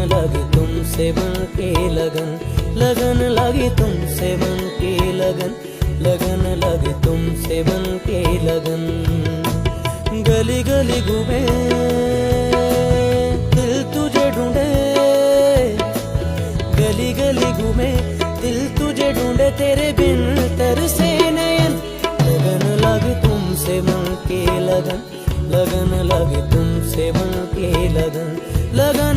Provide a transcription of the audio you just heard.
लगे तुमसे बन के लगन, लगन लगे तुमसे बन के लगन, लगन लगे तुमसे बन के लगन। गली गली घूमे दिल तुझे ढूंढे, गली गली घूमे दिल तुझे ढूंढे, तेरे बिन तरसे नयन। लगन लगे तुमसे बन के लगन, लगन लगे तुमसे बन के लगन, लगन